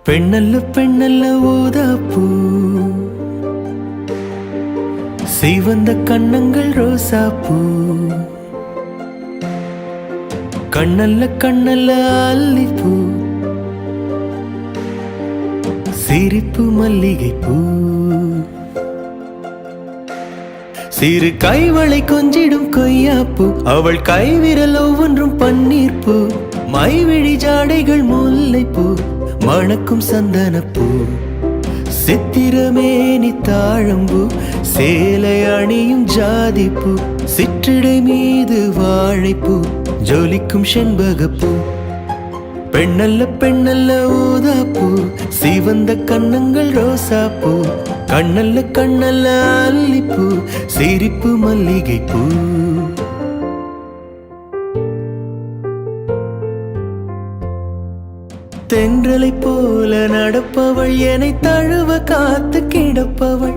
பெண்ணல்ல பெண்ணல்ல ஊதாப்பூ, சிவந்த கண்ணங்கள் ரோசாப்பூ, கண்ணல்ல கண்ணல்ல அல்லிப்பூ, சிரிப்பு மல்லிகைப்பூ, சிறு கைவளை கொஞ்சிடும் கொய்யாப்பூ, அவள் கைவிரல் ஒவ்வொன்றும் பன்னீர்ப்பூ, மைவிழி ஜாடைகள் முல்லைப்பூ, மணக்கும் சந்தனப்பூ, சித்திரமேனி தாழம்பூ, சேலை அணியும் ஜாதிப்பூ, சிற்றிடை மீது வாழைப்பூ, ஜொலிக்கும் செண்பகப்பூ. பெண்ணல்ல பெண்ணல்ல ஊதாப்பூ, சிவந்த கண்ணங்கள் ரோசாப்பூ, கண்ணல்ல கண்ணல்ல அல்லிப்பூ, சிரிப்பு மல்லிகைப்பூ. தென்றலை போல நடப்பவள், என்னை தழுவ காத்து கிடப்பவள்,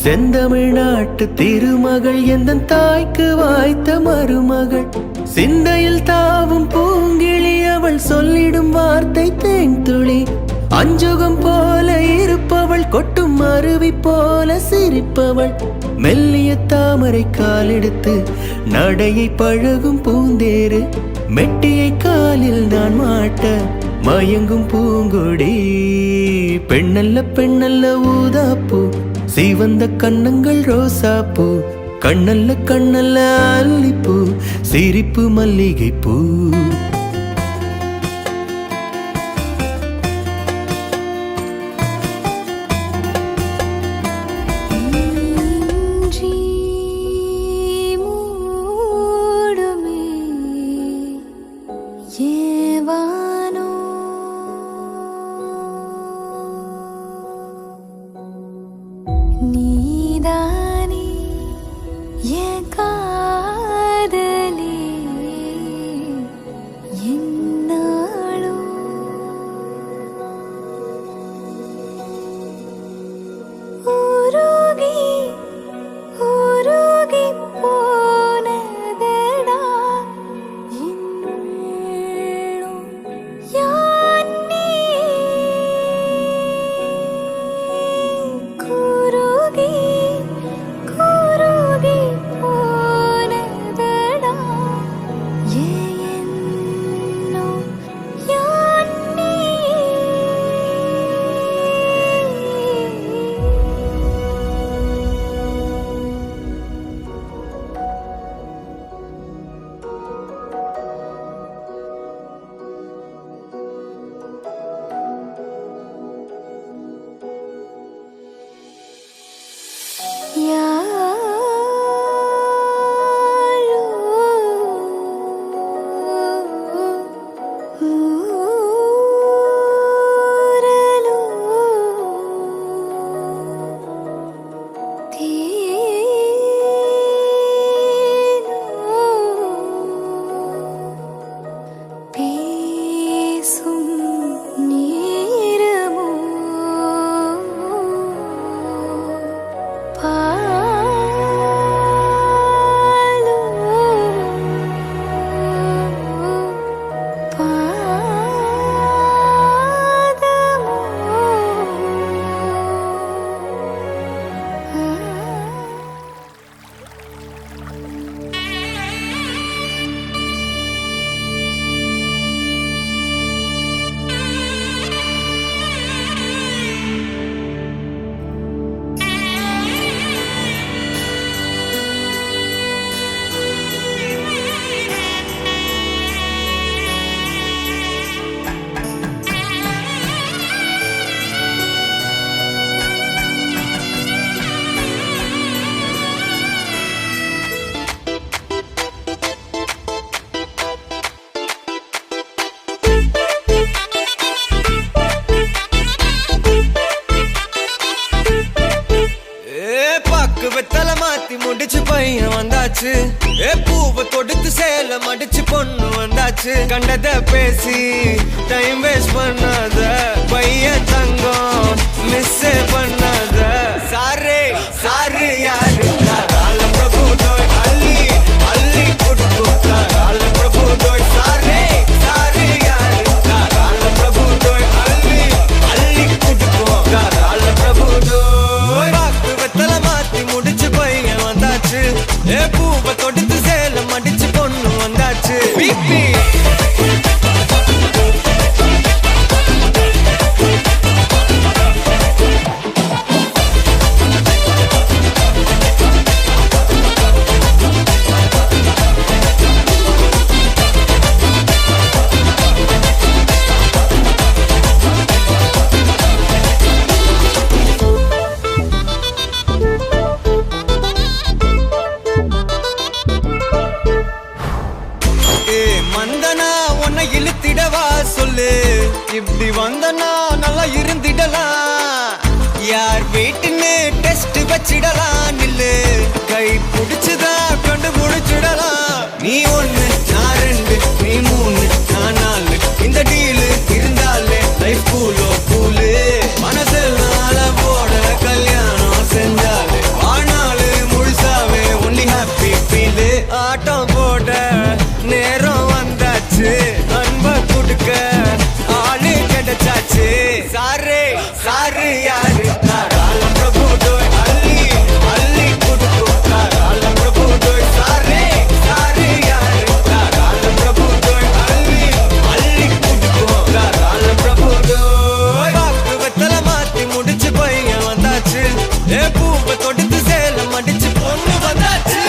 செந்தமிழ்நாட்டு திருமகள், எந்த தாய்க்கு வாய்த்த மருமகள், சிந்தையில் தாவும் பூங்கிழி, அவள் சொல்லிடும் வார்த்தை தேன்துளி, அஞ்சுகம் போல இருப்பவள், கொட்டும் அருவி போல சிரிப்பவள், மெல்லிய தாமரை காலெடுத்து நடையை பழகும் பூந்தேறு, மெட்டியை காலில் நான் மாட்ட மயங்கும் பூங்கொடி. பெண்ணல்ல பெண்ணல்ல ஊதாப்பூ, சிவந்த கண்ணங்கள் ரோசாப்பூ, கண்ணல்ல கண்ணல்ல அல்லிப்பூ, சிரிப்பு மல்லிகைப்பூ. நீதானே என் காதலே, வந்தாச்சு. பூவை தொடுத்து சேலம் அடிச்சு பொண்ணு வந்தாச்சு. கண்டத பேசி டைம் வேஸ்ட் பண்ணாத பையன் தங்கம் மிஸ் பண்ணாத. சாரே சாரு யாரு கால பிரபு தோய் அள்ளி அள்ளி குடுக்கு கால பிரபு தோய். சாரே சாரு யாரு கால பிரபு தோய் அள்ளி அள்ளி குடுக்கு கால பிரபு தோய். வாக்கு வெத்தல மாத்தி முடிச்சு பையன் வந்தாச்சு. பூவை தொடுத்து சேலம் அடிச்சு பொண்ணு வந்தாச்சு. பிபி மந்தனா உன்னை இழுத்திடவா சொல்லு. இப்படி வந்தனா நல்லா இருந்திடலாம். யார் வீட்டுன்னு டெஸ்ட் வச்சிடலாம். நில்லு கை புடிச்சுதா கண்டு முடிச்சிடலாம். நீ ஒண்ணு நான் ரெண்டு நீ மூணு நான் நாலு. இந்த டீலு இருந்தாலே லைஃப் கூலோ கூலு. மனசெல்லாம் போட கல்யாணம் செஞ்சாலே ஆனாலு முழுசாவே ஒன்லி ஹாப்பி ஃபீலு. ஆட்டம் போட நேரம் வந்தாச்சு. அன்ப கொடுக்க ஆளு கிடைச்சாச்சு. சாரே சாரு யாரு கால பிரபு தோய் அள்ளி அள்ளி கொடுக்கு கால பிரபு தோய். சாரே சாரு யாரு கால பிரபு தோய் அள்ளி அள்ளி கொடுக்கு கால பிரபு தோய். வாக்கு வெத்தல மாத்தி முடிச்சு பையன் வந்தாச்சு. பூவை தொடுத்து சேலம் அடிச்சு பொண்ணு வந்தாச்சு.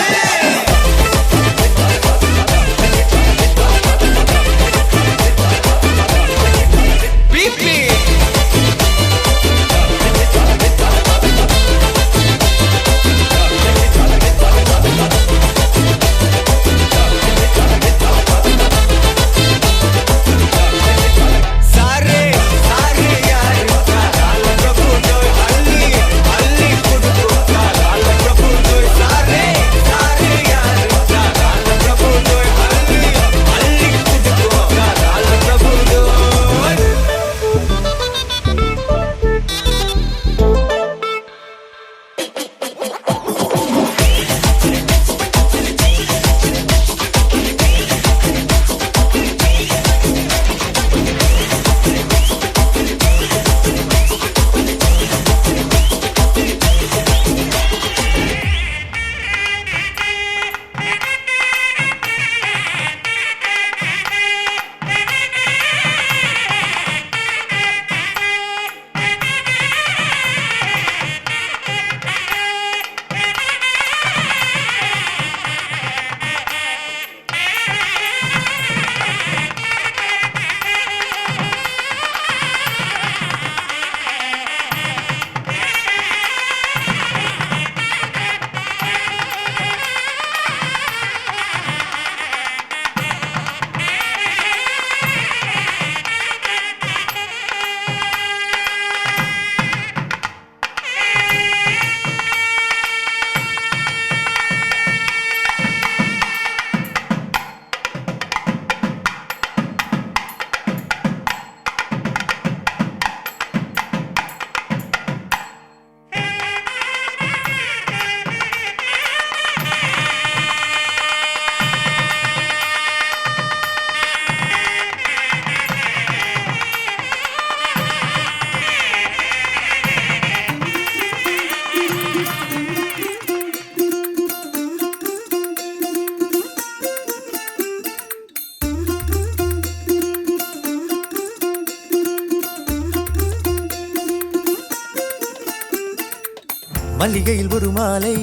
மல்லிகையில் ஒரு மாலை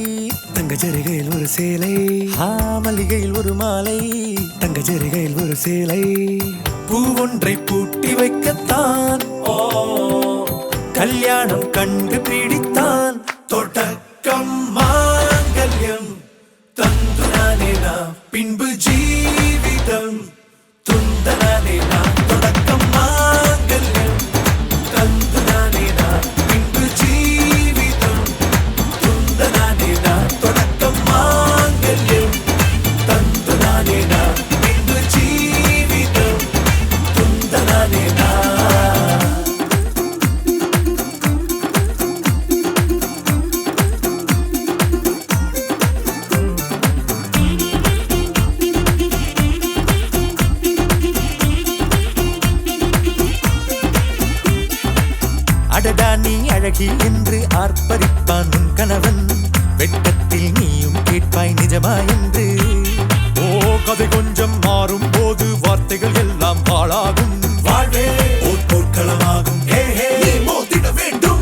தங்க ஜரிகையில் ஒரு சேலை. மல்லிகையில் ஒரு மாலை தங்க ஜரிகையில் ஒரு சேலை. பூ ஒன்றை பூட்டி வைக்கத்தான் கல்யாணம் கண்டு பிடித்தான். தொடக்கம் மாங்கல்யம் தந்து நானே நாம் பின்பு ஜீவிதம் துந்தனானே நாம். தொடக்கம் மாங்கல்யம் தந்து நானே நாம் பின்பு ஜீவிதம் துந்தனானே நாம். தொடக்கம் மாங்கல்யம் அடடா நீ அழகி என்று ஆர்ப்பரிப்பான் உன் கணவன், வெட்கத்தில் நீயும் கேட்பாய் நிஜமா என்று. ஓ கதை கொஞ்சம் மாறும் போது வார்த்தைகள் எல்லாம் பாழாகும், வாழ்வே ஓர் போர்க்களமாகும். நீ மோதிட வேண்டும்.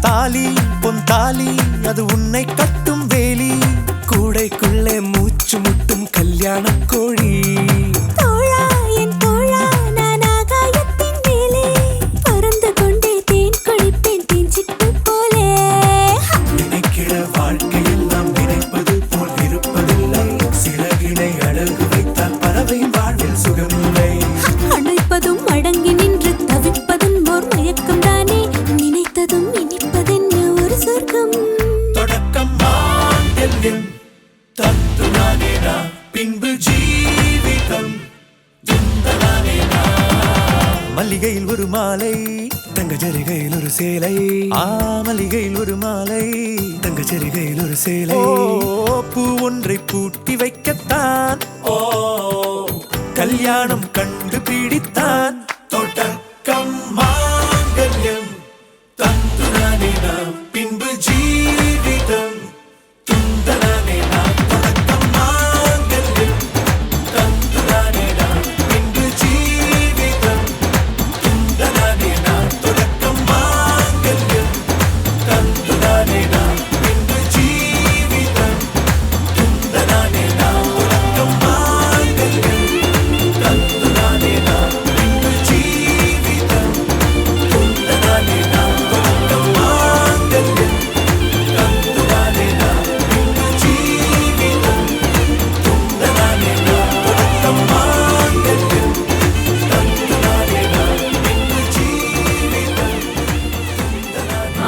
தாலி பொன் தாலி அது உன்னை கட்டும் வேலி, கூடைக்குள்ளே மூச்சு முட்டும் கல்யாண கோழி. தோழா என் தோழா நான் ஆகாயத்தின் மேலே பறந்து கொண்டே தேன் குடிப்பேன் தேஞ்சிட்டு போலே. நினைக்கிற வாழ்க்கையெல்லாம் நினைப்பது போல் இருப்பதில்லை, சிறகினை அழகு வைத்தால் பறவை வாழ்வில் சுகமில்லை. அணைப்பதும் அடங்கி நின்று தவிப்பதும் ஓர் மயக்கம் தானே, நினைத்ததும் இனிப்பதென்ன ஒரு சொர்க்கம். தொடக்கம் மாங்கல்யம் தத்துனானேனா, பின்பு ஜீவிதம் துந்தனானேனா. மல்லிகையில் ஒரு மாலை தங்க ஜரிகையில் ஒரு சேலை, மல்லிகையில் ஒரு மாலை தங்க ஜரிகையில் ஒரு சேலை. பூ ஒன்றை பூட்டி வைக்கத்தான் கல்யாணம் கண்டு பிடித்தான். தொடக்கம் மாங்கல்யம் தந்துனானேனா, பின்பு ஜீவிதம் துந்தனானேனா. தொடக்கம் மாங்கல்யம் தந்துனானேனா, பின்பு ஜீவிதம் துந்தனானேனா. தொடக்கம் மாங்கல்யம் தந்துனானேனா, பின்பு ஜீவிதம் துந்தனானேனா. தொடக்கம் மாங்கல்யம் தந்துனானேனா, பின்பு ஜீவிதம் துந்தனானேனா. தொடக்கம் மாங்கல்யம் தந்துனானேனா, பின்பு ஜீவிதம் துந்தனானேனா. தொடக்கம் மாங்கல்யம் தந்துனானேனா, பின்பு ஜீவிதம் துந்தனானேனா.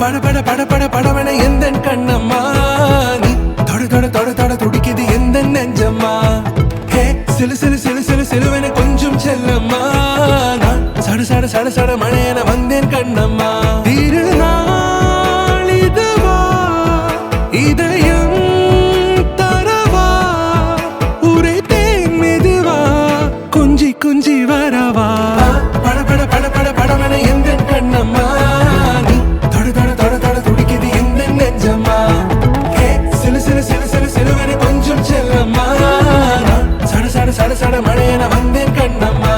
பட பட பட பட படவன எந்தன் கண்ணம்மா, நீ தொட தொட தொட தொட துடிக்குது எந்த நெஞ்சம்மா. ஹே சிலு சிலு சிலு சிலு சிலுவென கொஞ்சம் செல்லம்மா, நான் சட சட சட சட மழையென வந்தேன் கண்ணம்மா. திருநாள் இதுவா இதயம் தரவா, உரைத்தேன் மெதுவா கொஞ்சி கொஞ்சி வரவா. பட பட பட பட படவன எந்தன் கண்ணம்மா, நீ தொட தொட தொட தொட துடிக்குது எந்த நெஞ்சம்மா. ஹே சிலு சிலு சிலு சிலு சிலுவென கொஞ்சம் செல்லம்மா, நான் சட சட சட சட மழையென வந்தேன் கண்ணம்மா.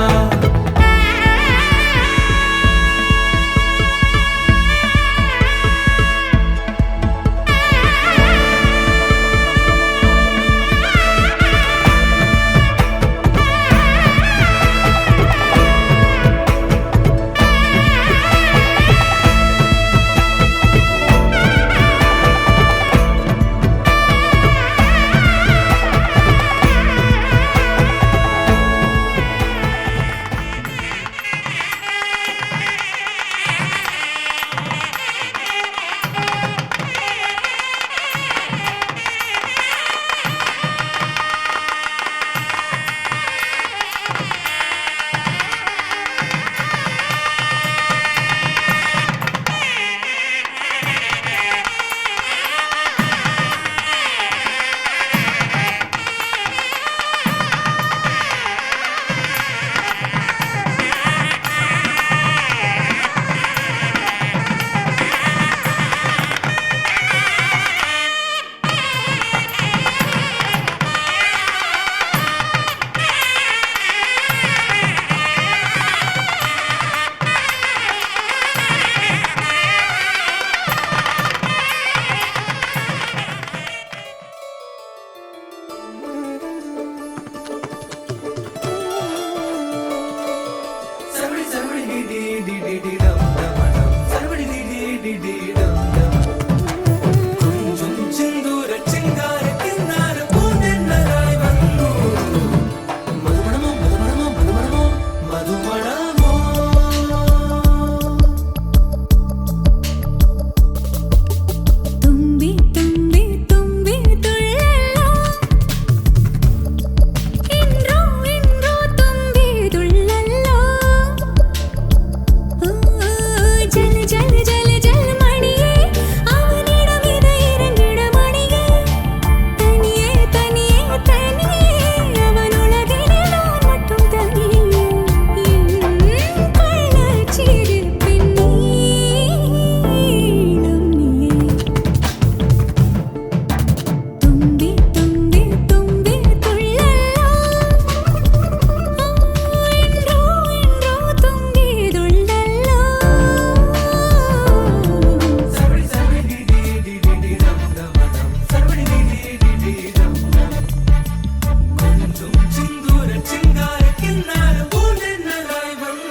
கொஞ்சம் செந்தூர சிங்கார கின்னார பூந்தென்னலாய் வந்து மதுமணமோ மதுமணமோ மதுமணமோ மதுமணமோ தும்பி தும்பி தும்பி துள்ளலோ இன்றோ இன்றோ தும்பி துள்ளலோ ஜல் ஜல் ஜல் ஜல் மணியே அவனிடம் இதை இரண்டிட மணியே தனியே தனியே தனியே அவன் உலகிலே நான் மட்டும் தனியே என் கள்ளச்சிறு பெண்ணே நீயே தும்பி தும்பி தும்பி துள்ளலோ இன்றோ இன்றோ தும்பி துள்ளலோ சர்வடி சர்வடி டி டி டி டம் டம் சர்வடி டி டி டி டம் கொஞ்சம் செந்தூர சிங்கார கின்னார பூந்தென்னலாய் வந்து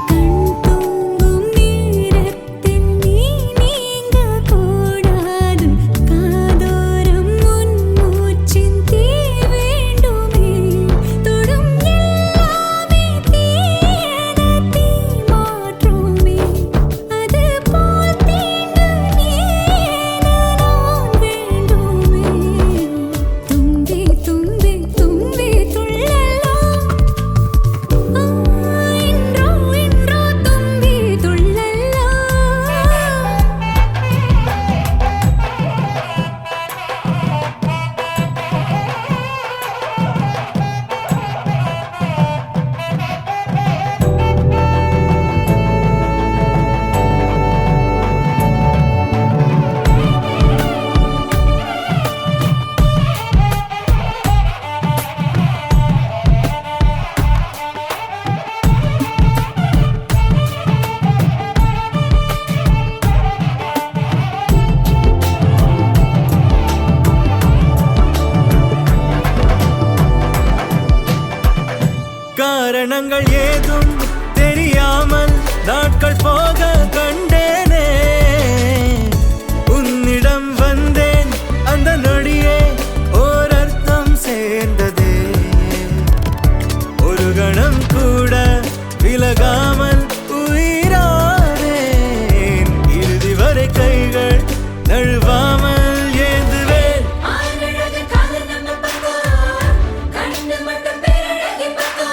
கண் தூங்கும் நேரத்தில் நீ நீங்க கூடாது காதோரம் உன் மூச்சின் தீ வேண்டுமே தொடும் எல்லாமே தீயன தீ மாற்றுமே அது போல் தீண்டு நீயென நான் வேண்டுமே தும்பி தும்பி தும்பி துள்ளலோ இன்றோ இன்றோ தும்பி துள்ளலோ காரணங்கள் ஏதும் தெரியாமல் நாட்கள் போக கண்டேனே உன்னிடம் வந்தேன் அந்த நொடியே ஓர் அர்த்தம் சேர்ந்ததே ஒரு கணம் கூட விலகாமல் உயிரானேன் இறுதி வரை கைகள் நழுவாமல் ஏந்துவேன் ஆனழகு காதல் நம்ம பக்கம் கண்ணு மட்டும் பேரழகி பக்கம்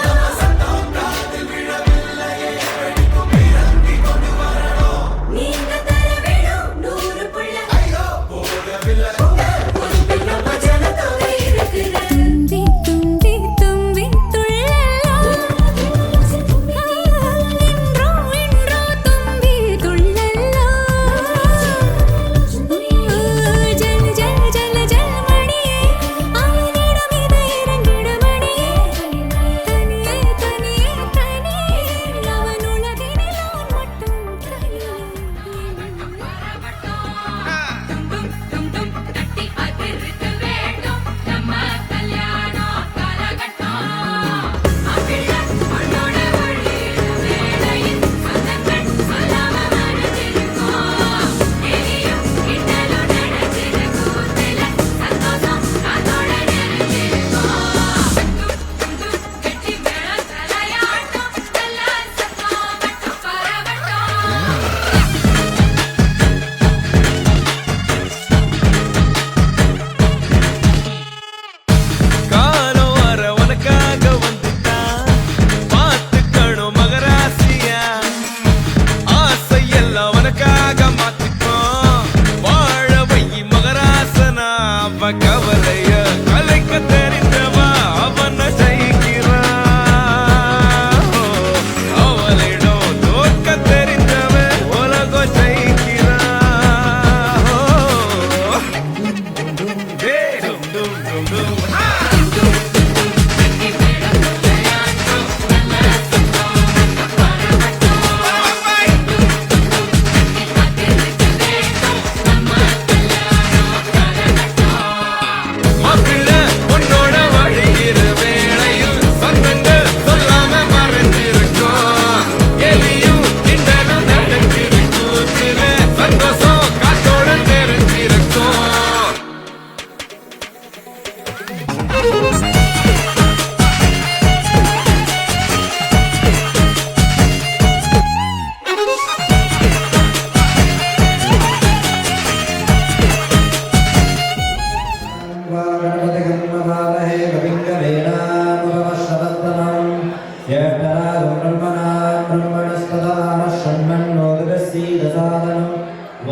षण्मन्नोदकसीदसादनं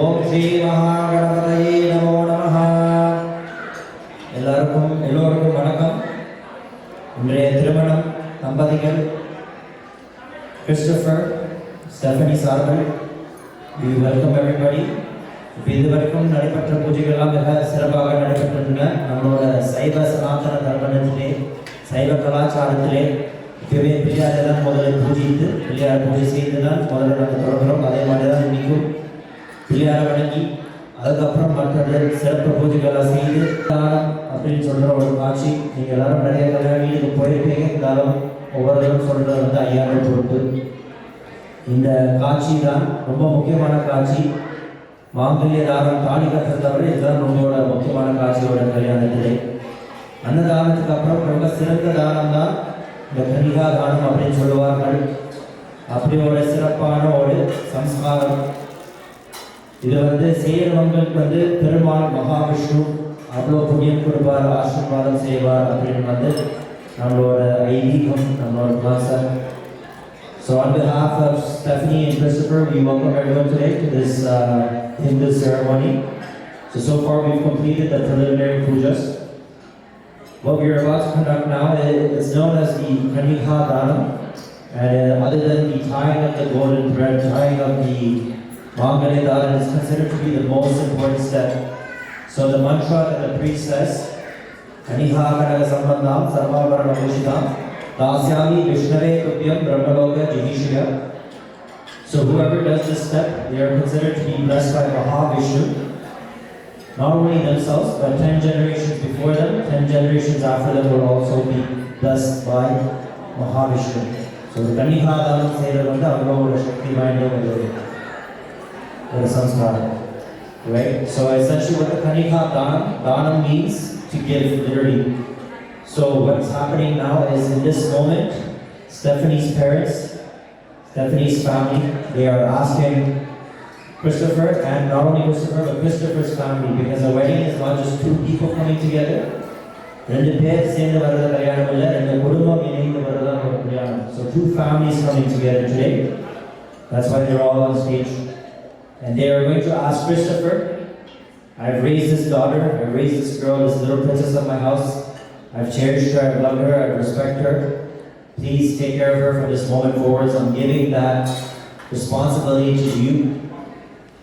ஓம் ஸ்ரீ மகாகணபதயே நமோ நமः. எல்லோருக்கும் வணக்கம். இன்றைய திருமணம் தம்பதிகள் கிறிஸ்டோபர் ஸ்டெஃபனி சார்கள். We welcome everybody. இப்போ இதுவரைக்கும் நடைபெற்ற பூஜைகள்லாம் மிக சிறப்பாக நடைபெற்றிருந்தன. நம்மளோட சைவ சனாதன தர்மத்திலே சைவ கலாச்சாரத்திலே இப்பவே பிள்ளையாரை தான் முதலில் பூஜித்து பிள்ளையார் பூஜை செய்து தான் முதல்ல நம்ம தொடங்குகிறோம். அதே மாதிரி தான் இன்றைக்கும் பிள்ளையாரை வணங்கி அதுக்கப்புறம் மற்றது சிறப்பு பூஜைகள்லாம் செய்து தானம் அப்படின்னு சொல்கிற ஒரு காட்சி. நீங்கள் எல்லாரும் நிறைய கல்யாணிகளுக்கு போயிருப்பீங்க. இருந்தாலும் ஒவ்வொருத்தரும் சொல்கிறது வந்து ஐயாயிரம் பொறுப்பு. இந்த காட்சி தான் ரொம்ப முக்கியமான காட்சி. மாங்கல்ய தானம் தாலி கட்டுறதை இதுதான் நம்மளோட முக்கியமான காட்சியோட கல்யாணத்திலே. அந்த தானத்துக்கு அப்புறம் ரொம்ப சிறந்த தானம் தான் இந்த கன்னிகா தானம் அப்படின்னு சொல்லுவார்கள். அப்படியோட சிறப்பான ஒரு சம்ஸ்காரம். இது வந்து செய்கிறவங்களுக்கு பெருமாள் மகாவிஷ்ணு அவ்வளோ புண்ணியம் கொடுப்பார், ஆசீர்வாதம் செய்வார் அப்படின்னு நம்மளோட ஐதீகம், நம்மளோட concept. So on behalf of Stephanie and Christopher, we welcome everyone today to this Hindu ceremony. So far we've completed the preliminary pujas. What we are about to conduct now is known as the Kanika Danam. And other than the tying of the golden thread, tying of the Mangalya Danam is considered to be the most important step. So the mantra that the priest says, Kaniha Kanaga Sambandham Sarvavarana Bhushidam Dasyami Vishnave Tubhyam Brahmaloka Jihishya. So whoever does this step, they are considered to be blessed by Mahavishnu. Not only themselves, but 10 generations before them, 10 generations after them will also be blessed by Mahavishnu. So the Kaniha Danam Sayadavanda Avloda Shakti Vaino or Samskara. Right? So essentially what the Kanika Danam means to give, literally. So what's happening now is in this moment, Stephanie's parents, Stephanie's family, they are asking Christopher, and not only Christopher, but Christopher's family, because a wedding is not just two people coming together. So two families coming together today. That's why they're all on stage. And they are going to ask Christopher, I've raised this daughter, I've raised this girl, this little princess of my house. I've cherished her, I've loved her, I respect her. Please take care of her from this moment forwards. I'm giving that responsibility to you.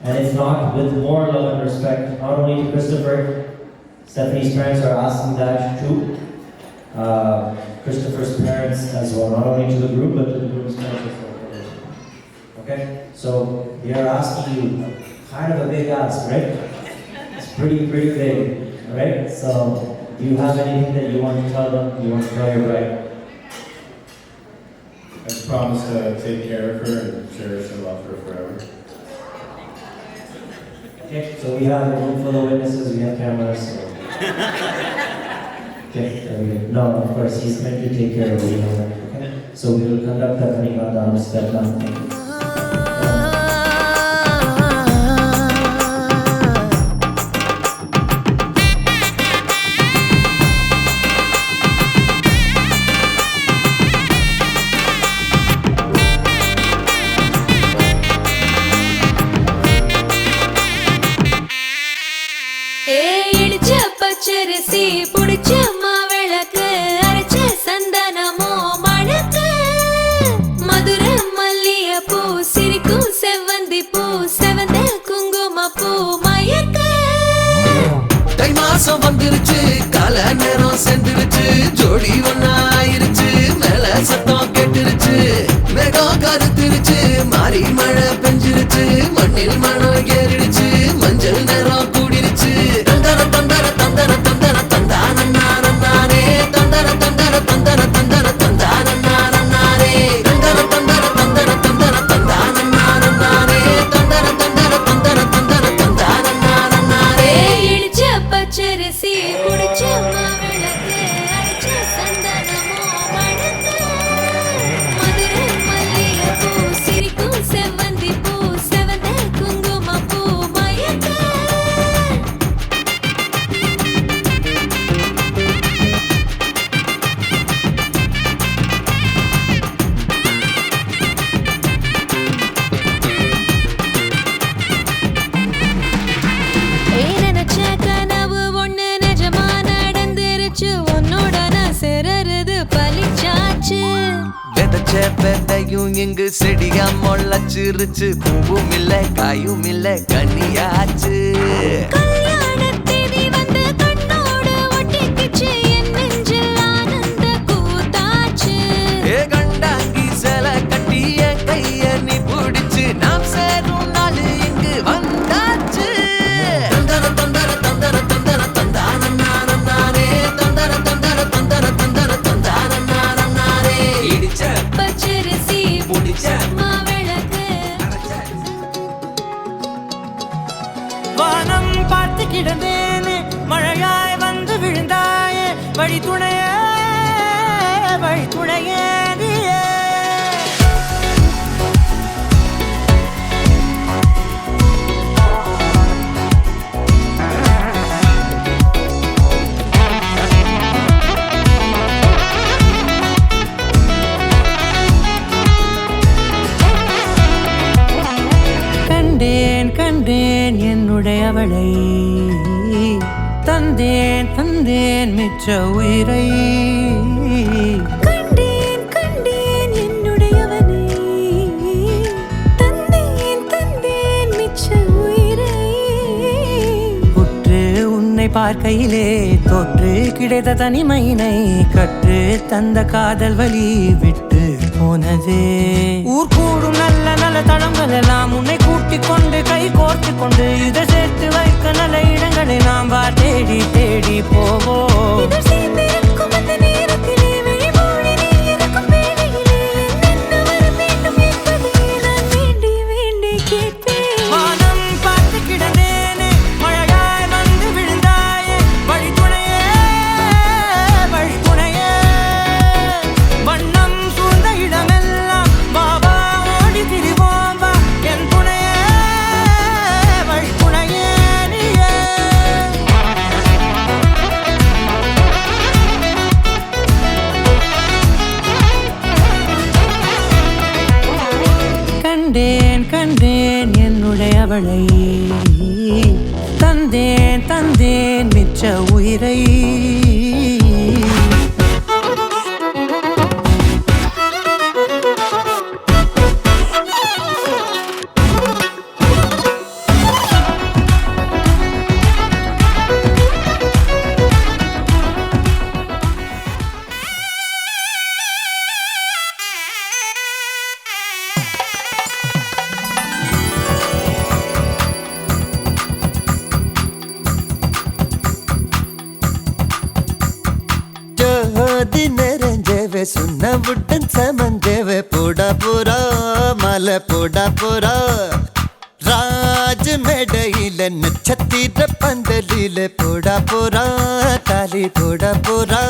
And if not, with more love and respect, not only to Christopher, Stephanie's parents are asking that to Christopher's parents as well, not only to the group, but to the groom's parents as well. Okay? So, we are asking you kind of a big ask, right? It's pretty big, right? So, do you have anything that you want to tell them? You want to tell your bride? I promise to take care of her and cherish and love her forever. Okay, so we have a room full of witnesses, we have cameras. So. Okay, there we go. No, of course, he's meant to take care of you. Okay? So we will conduct the Kanika Danam step now. பச்சரிசி புடிச்ச மாவிளக்கு அரைச்ச சந்தனமோ மணக்க மதுர மல்லிய பூ சிரிக்கும் செவ்வந்தி பூ செவந்த குங்கும பூ மயக்க தை மாசம் வந்துருச்சு, கால நேரம் சென்றுருச்சு, ஜோடி ஒன்னாயிருச்சு, மேல சத்தம் கேட்டுருச்சு, மேகம் கருத்துருச்சு, மாறி மழை பெஞ்சிருச்சு, மண்ணில் மனம் ஏறிடுச்சு, மஞ்சள் நேரம் கூடிருச்சு. தந்தர தந்தர தந்தர தந்தர தந்தானே தந்தர தந்தர தந்தர தந்தர தந்தானே தந்தர தந்தர தந்தர தந்தர தந்தானே தந்தர தந்தர தந்தர தந்தர தந்தானே. இடிச்ச பச்சரிசி புடிச்ச மாவிளக்கு அரைச்ச சந்தனமோ மணக்க மதுர மல்லிய பூ சிரிக்கும் செவ்வந்தி பூ செவந்த குங்கும பூ பூத்தாச்சு. விதைச்ச விதையும் இங்கு செடியா முளைச்சிருச்சு. பூவும் இல்ல காயும் இல்ல கனியாச்சு. கல்யாணத் தேதி வந்து கண்ணோடு ஒட்டிக்கிச்சு. என் நெஞ்சில் ஆனந்த கூத்தாச்சு. ஏ கண்டாங்கி சில கட்டி என் கைய நீ பிடிச்சு. நாம் சேரும் நாள் இங்கு வந்தாச்சு. தந்தர தந்தர தந்தர தந்தர தந்தானே தந்தர தந்தர தந்தர தந்தர தந்தானே இடிச்ச பச்சரிசி முடிச்ச மாவிளக்கு. வானம் பார்த்து கிடந்தேனே மழையாய் வந்து விழுந்தாயே வழி துணையே நீயே. கண்டேன் கண்டேன் என்னுடையவளை தந்தேன் தந்தேன் மிச்ச உயிரை. கண்டேன் கண்டேன் என்னுடையவனை தந்தேன் தந்தேன் மிச்ச உயிரை. உற்று உன்னை பார்க்கையிலே தோற்று கிடைத்த தனிமையினை கற்று தந்த காதல் வழி விட்டு போனதே. ஊர் கூடும் நல்ல நல்ல தளங்கள் எல்லாம் உன்னை கூட்டிக் கொண்டு கை கோர்த்து கொண்டு இதை சேர்த்து வைக்க நல்ல இடங்களை நாம் வா தேடி தேடி போவோம். இதழ் சேர்ந்திருக்கும் அந்த நேரத்திலே விழிமூடி நீ இருக்கும் வேளையிலே என்னென்ன வர வேண்டும் என்பதை நான் வேண்டி வேண்டி கேட்பேன். வானம் பார்த்து கிடந்தேனே மழையாய் வந்து விழுந்தாயே வழி துணையே வண்ணம் சூழ்ந்த இடமெல்லாம் பாபா ஓடி திரிவோம் வா என் துணையே வழி துணையே நீயே. கண்டேன் கண்டேன் என்னுடையவளை தந்தேன் தந்தேன் மிச்ச உயிரை. ஜோதி நிறைஞ்சவே சுண்ணவுடன் சமஞ்சவே போடா போரா மலை போடா போரா. ராஜ் மேடையில நட்சத்திர பந்தலில போடா போரா தாலி போடா போரா.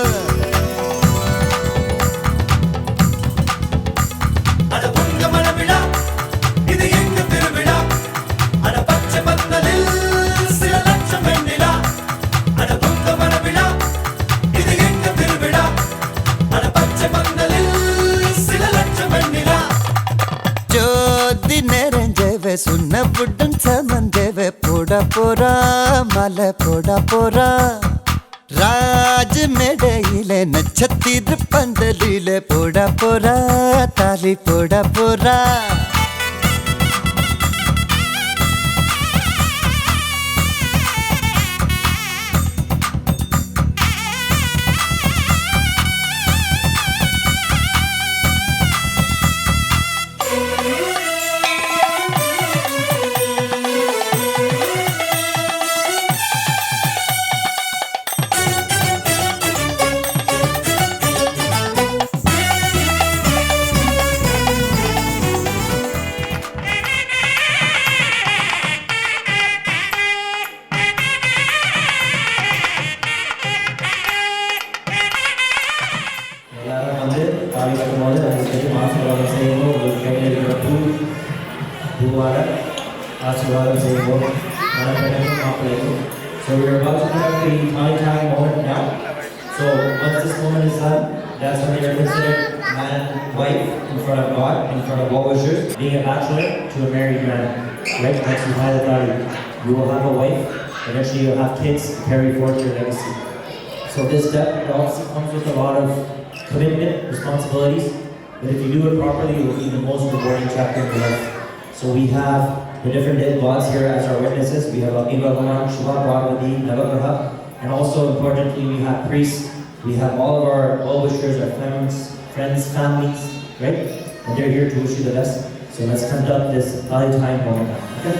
ஜோதி நிறைஞ்சவே சுண்ணவுடன் சமஞ்சவே போடா போரா மலை போடா போரா. ராஜ் மேடையில நட்சத்திர பந்தலில போடா போரா தாலி போடா போரா. எல்லாரும் வந்து காலை கட்டும்போது அதை செஞ்சு ஆசீர்வாதம் செய்யும்போது உங்களுக்கு கையில் இருக்கிற பூவால் ஆசீர்வாதம் செய்யும்போது மனப்பெண்ணுக்கும் மாப்பிள்ளைக்கும். So we're about to have the Thai time moment now. So once this moment is done, that's when you're considered man, wife in front of God, in front of what was yours, being a bachelor to a married man. Right? Once you have the you will have a wife, eventually you'll have kids to carry forth your legacy. So this step, it also comes with a lot of commitment, responsibilities, but if you do it properly, it will be the most rewarding chapter in your life. So we have the different gods here as our witnesses. We have Agni Bhagavan, Shiva, Parvati, Navagraha, and also importantly, we have priests. We have all of our well-wishers, our friends, families, right? And they're here to wish you the best. So let's conduct this Kali time moment. Okay?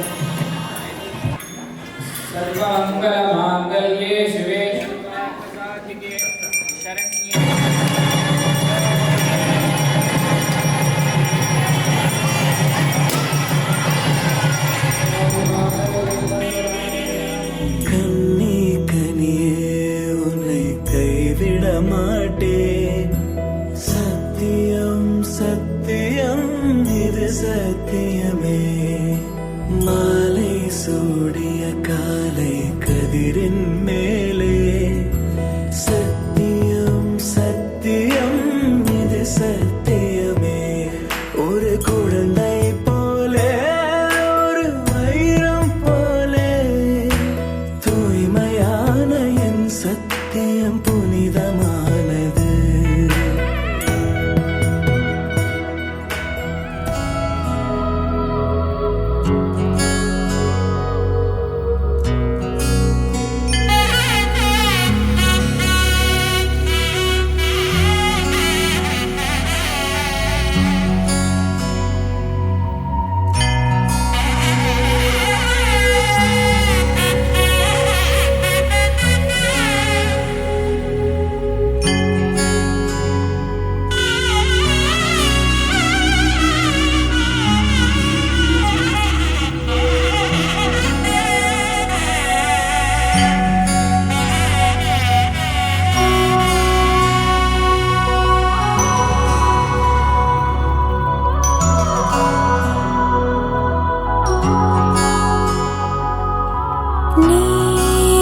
सर्वमंगलमांगल्ये शिवे सर्वार्थसाधिके शरण्ये கண்ணே கனியே உன்னை கைவிட மாட்டேன் சத்தியம் சத்தியம் இது சத்தியமே மாலை சூடிய காலை கதிரின் மேலே சத்தியம் சத்தியம் இது சத்தியமே ஒரு குழந்தை போலே ஒரு வைரம் போலே தூய்மையான என் சத்தியம் புனிதமானது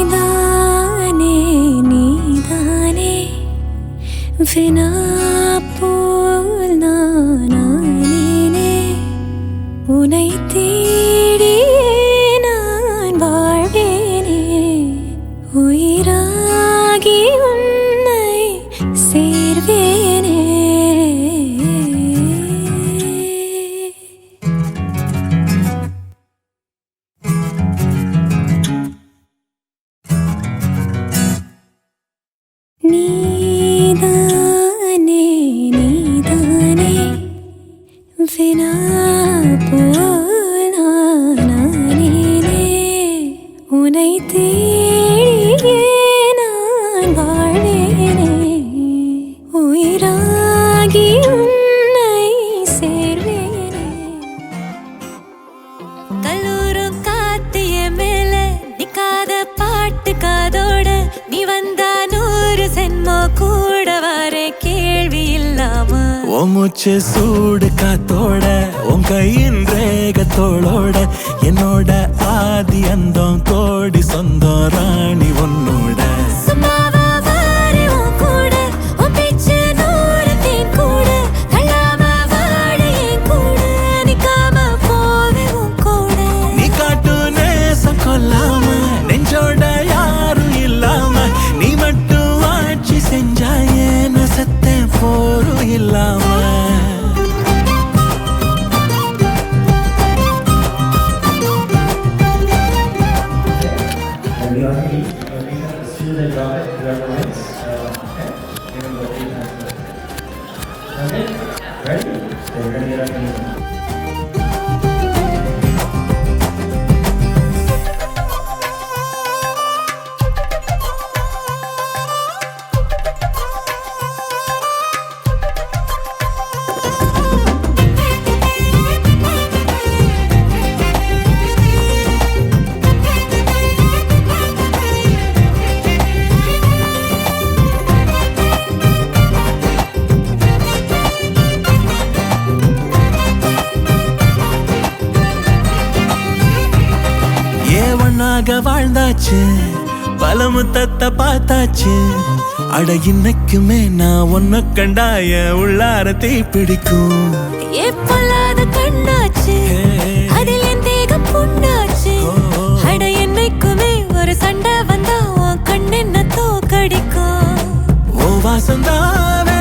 நீதானே நீதானே வினா போல் நானே உனை தேடியே நான் வாழ்வேனே உயிராகி உன்னை சேர்வேனே நீதானே நீதானே வினா போல் நானே உனை தேடியே நான் வாழ்வேனே உயிராகி உன்னை சேர்வேனே கல்லூரும் காத்திய மேல நிக்காத பாட்டு காதோட நீ வந்தா 100 சென்மோ கூட வர கேள்வி இல்லாம உன் மூச்சு சூடு காத்தோட உன் கையின் ரேகத்தோளோட என்னோட ஆதி அந்தம் கோடி சொந்தம் ராணி உன்னோட சும்மாவா வாரு உன் கூட உன் பேச்சு 100 தேன் கூட கல்லாம வாடு என் கூட நிக்காம போவே உன் கூட நீ காட்டு நேசம் கொல்லாம நெஞ்சோட யாரும் இல்லாம நீ மட்டும் ஆட்சி செஞ்சாயே நசத்தேன் போரும் இல்லாம And we are ready. As soon as I drop it, whoever wins, okay? Give them the 3 times. Okay? Ready? So we're gonna get our music. ஒன்னாக வாழ்ந்தாச்சு பல முத்தத்தை பார்த்தாச்சு அட இன்னைக்குமே நான் ஒன்ன கண்டாய உள்ளார தீ பிடிக்கும் எப்பொல்லாத கண்ணாச்சு அதில் என் தேகம் புண்ணாச்சு அட என்னைக்குமே ஒரு சண்டை வந்தா உன் கண்ணென்ன தோக்கடிக்கும் ஓ வாசந்தாவே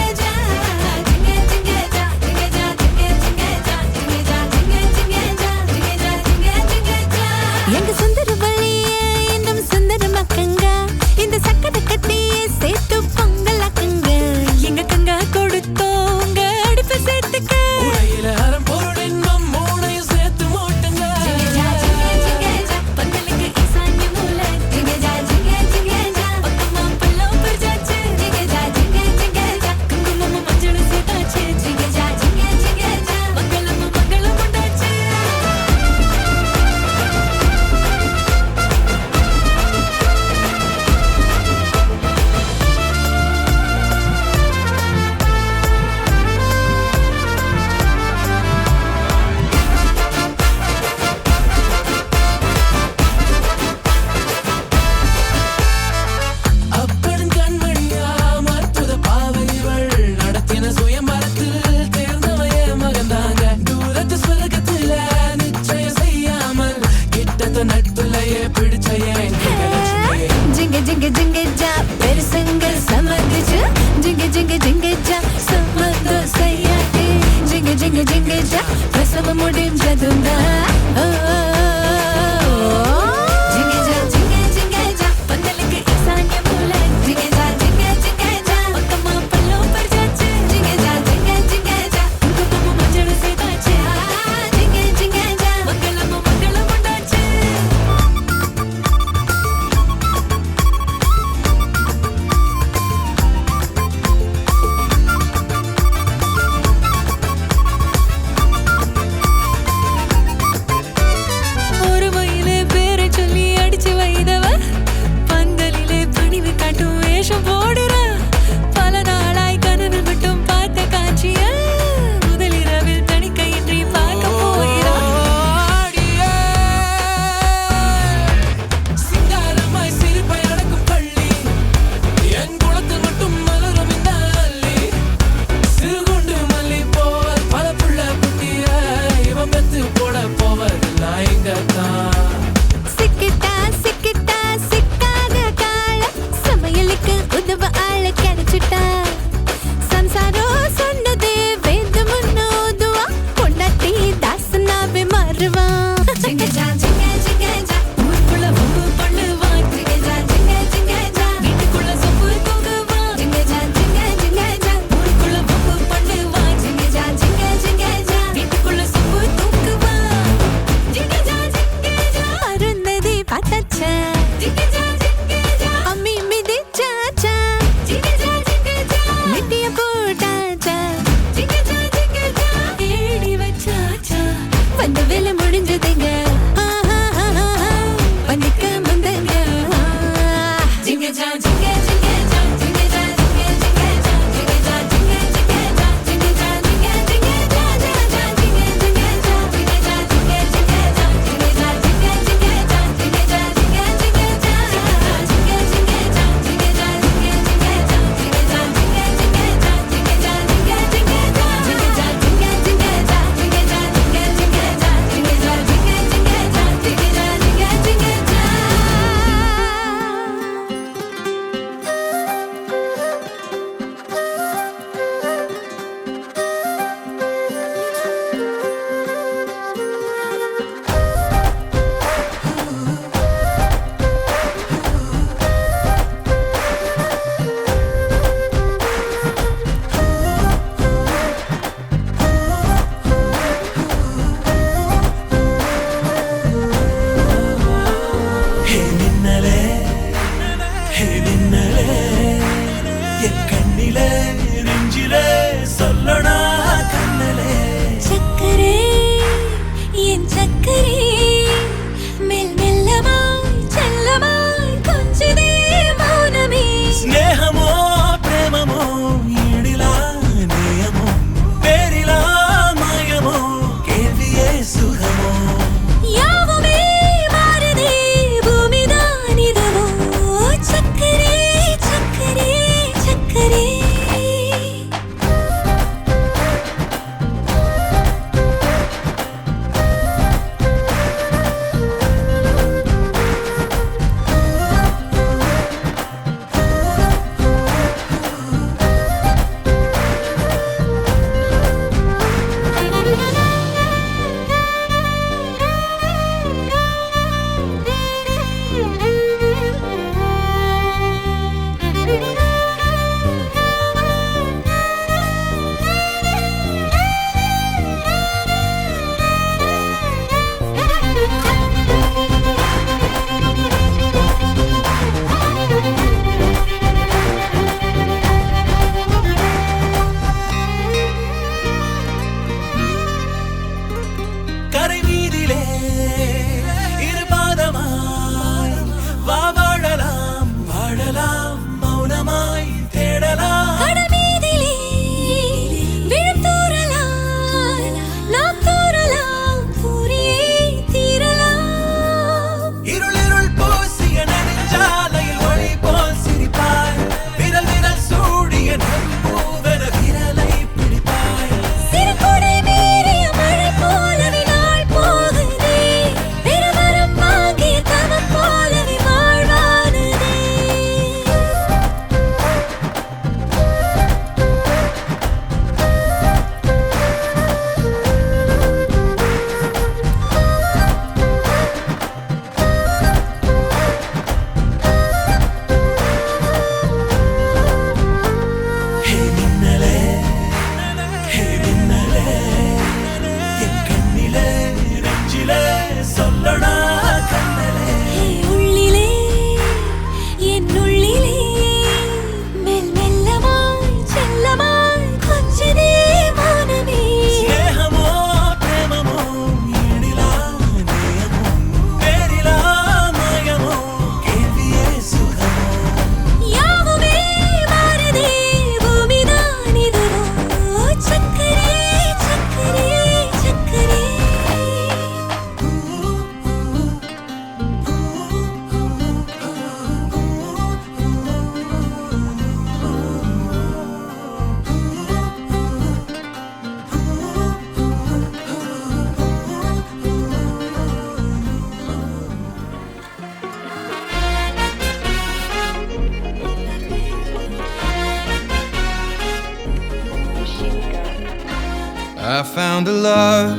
I found a love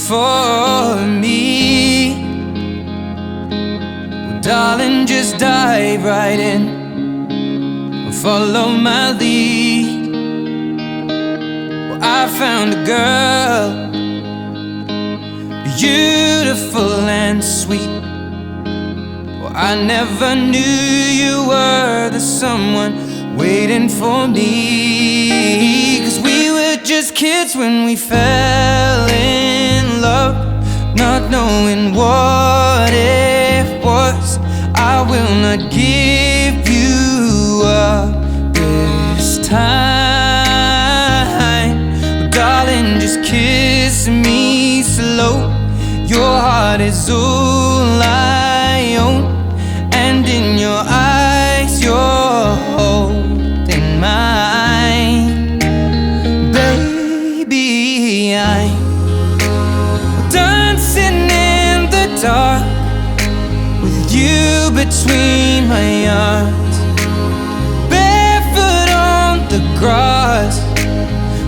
for me. Well, darling, just dive right in, follow my lead. Well, I found a girl, beautiful and sweet. Well, I never knew you were the someone waiting for me. 'Cause we were just kids when we fell in love, not knowing what it was. I will not give you up this time. But darling, just kiss me slow. Your heart is all I own, and in your eyes you're holding mine. Baby, I'm dancing in the dark with you between my arms, barefoot on the grass,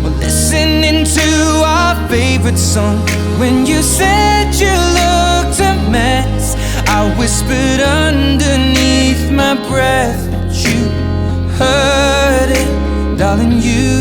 we're listening to our favorite song. When you said you looked a mess, I whispered underneath my breath, but you heard it, darling, you